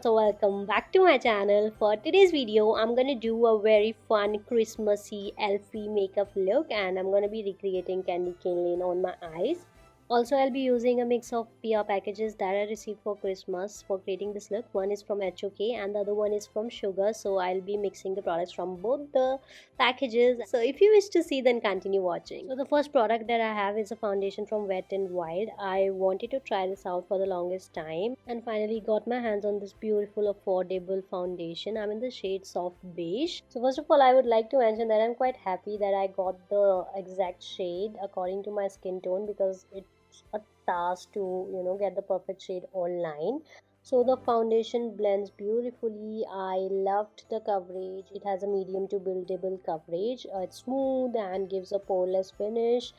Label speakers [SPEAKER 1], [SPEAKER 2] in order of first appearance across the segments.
[SPEAKER 1] so welcome back to my channel. For today's video, I'm gonna do a very fun Christmassy elfie makeup look, and I'm gonna be recreating candy cane lane on my eyes. Also, I'll be using a mix of PR packages that I received for Christmas for creating this look. One is from HOK and the other one is from Sugar, so I'll be mixing the products from both the packages. So if you wish to see, then continue watching. So the first product that I have is a foundation from Wet n Wild. I wanted to try this out for the longest time and finally got my hands on this beautiful affordable foundation. I'm in the shade soft beige. So first of all, I would like to mention that I'm quite happy that I got the exact shade according to my skin tone, because it's a task to get the perfect shade online. So the foundation blends beautifully. I loved the coverage. It has a medium to buildable coverage. It's smooth and gives a poreless finish.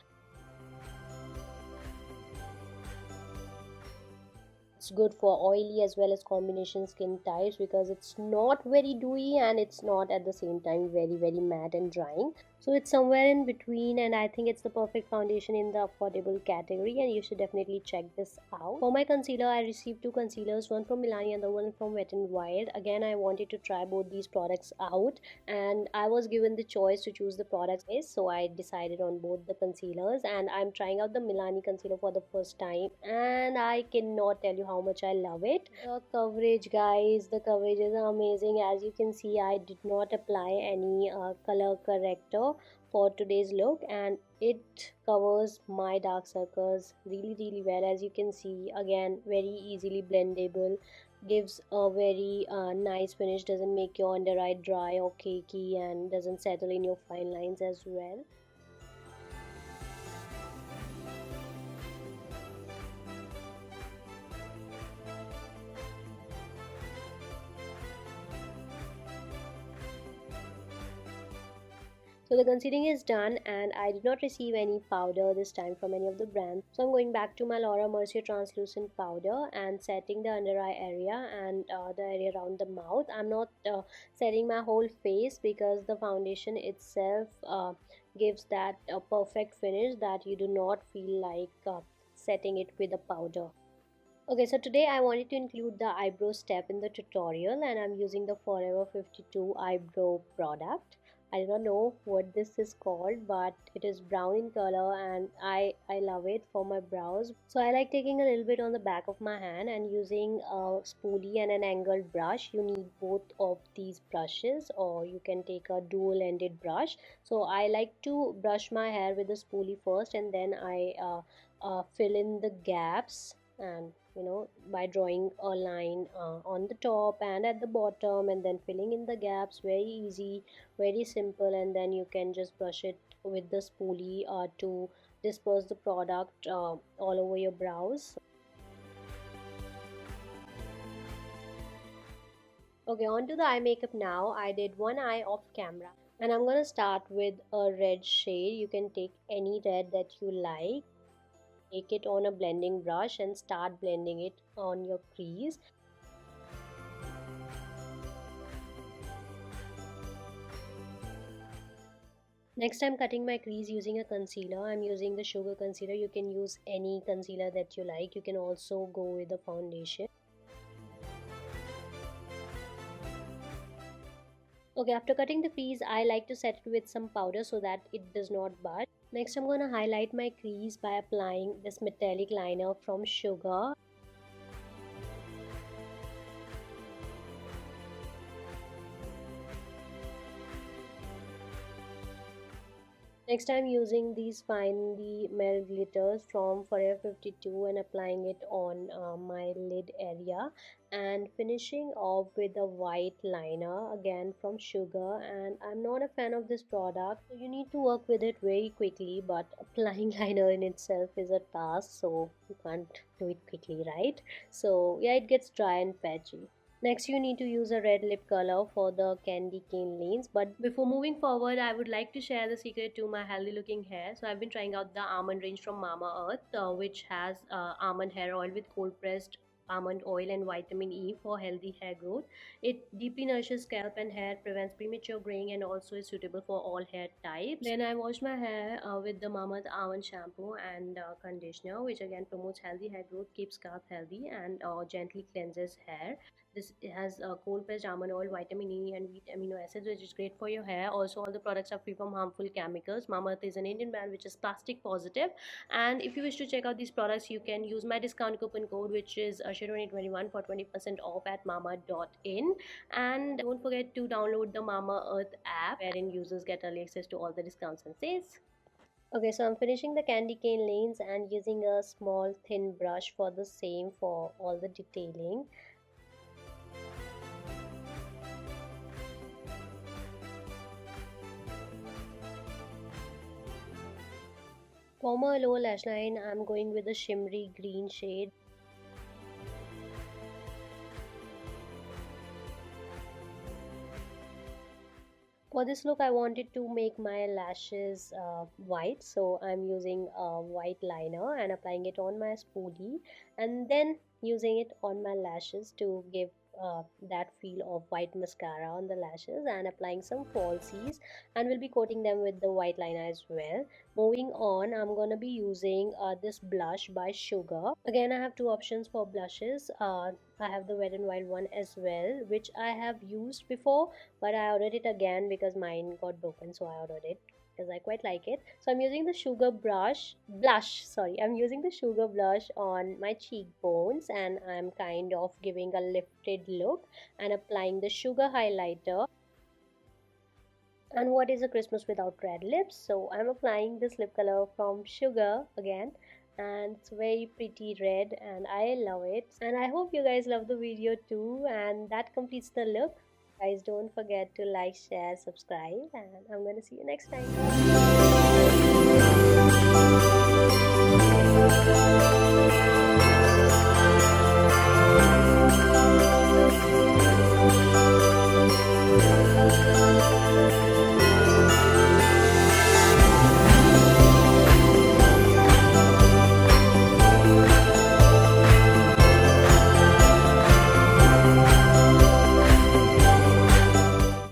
[SPEAKER 1] It's good for oily as well as combination skin types because it's not very dewy and it's not at the same time very matte and drying. So it's somewhere in between, and I think it's the perfect foundation in the affordable category, and you should definitely check this out. For my concealer, I received two concealers, one from Milani and the one from Wet n Wild. Again, I wanted to try both these products out, and I was given the choice to choose the products, so I decided on both the concealers. And I'm trying out the Milani concealer for the first time, and I cannot tell you how much I love it. The coverage, guys, the coverage is amazing. As you can see, I did not apply any color corrector for today's look, and it covers my dark circles really well. As you can see, again, very easily blendable, gives a very nice finish, doesn't make your under eye dry or cakey, and doesn't settle in your fine lines as well. So the concealing is done, and I did not receive any powder this time from any of the brands. So I'm going back to my Laura Mercier translucent powder and setting the under eye area and the area around the mouth. I'm not setting my whole face because the foundation itself gives that perfect finish that you do not feel like setting it with a powder. Okay, so today I wanted to include the eyebrow step in the tutorial, and I'm using the Forever 52 eyebrow product. I do not know what this is called, but it is brown in color and I love it for my brows. So I like taking a little bit on the back of my hand and using a spoolie and an angled brush. You need both of these brushes, or you can take a dual-ended brush. So I like to brush my hair with the spoolie first, and then I fill in the gaps, and by drawing a line on the top and at the bottom, and then filling in the gaps. Very easy, very simple, and then you can just brush it with the spoolie to disperse the product all over your brows. Okay, on to the eye makeup now. I did one eye off camera, and I'm gonna start with a red shade. You can take any red that you like. Take it on a blending brush and start blending it on your crease. Next, I'm cutting my crease using a concealer. I'm using the Sugar concealer. You can use any concealer that you like. You can also go with the foundation. Okay, after cutting the crease, I like to set it with some powder so that it does not budge. Next, I'm gonna highlight my crease by applying this metallic liner from Sugar. Next, I'm using these finely melt glitters from Forever 52 and applying it on my lid area, and finishing off with a white liner again from Sugar. And I'm not a fan of this product, so you need to work with it very quickly, but applying liner in itself is a task, so you can't do it quickly, right? So yeah, it gets dry and patchy. Next, you need to use a red lip color for the candy cane lanes. But before moving forward, I would like to share the secret to my healthy looking hair. So I've been trying out the almond range from Mama Earth, which has almond hair oil with cold pressed almond oil and vitamin E for healthy hair growth. It deeply nourishes scalp and hair, prevents premature graying, and also is suitable for all hair types. Then I washed my hair with the Mama's almond shampoo and conditioner, which again promotes healthy hair growth, keeps scalp healthy, and gently cleanses hair. This has cold pressed almond oil, vitamin E, and wheat amino acids, which is great for your hair. Also, all the products are free from harmful chemicals. Mamaearth is an Indian brand which is plastic positive. And if you wish to check out these products, you can use my discount coupon code, which is Shironi21 for 20% off at mama.in. And don't forget to download the Mamaearth app, wherein users get early access to all the discounts and sales. Okay, so I'm finishing the candy cane lanes and using a small thin brush for the same for all the detailing. For my lower lash line, I'm going with a shimmery green shade. For this look, I wanted to make my lashes white, so I'm using a white liner and applying it on my spoolie, and then using it on my lashes to give that feel of white mascara on the lashes, and applying some falsies, and we'll be coating them with the white liner as well. Moving on, I'm gonna be using this blush by Sugar. Again, I have two options for blushes. I have the Wet n Wild one as well, which I have used before, but I ordered it again because mine got broken, so I ordered it because I quite like it. So I'm using the Sugar blush, sorry, I'm using the Sugar blush on my cheekbones, and I'm kind of giving a lifted look and applying the Sugar highlighter. And what is a Christmas without red lips? So I'm applying this lip color from Sugar again, and it's very pretty red and I love it. And I hope you guys love the video too, and that completes the look. Guys, don't forget to like, share, subscribe, and I'm gonna see you next time.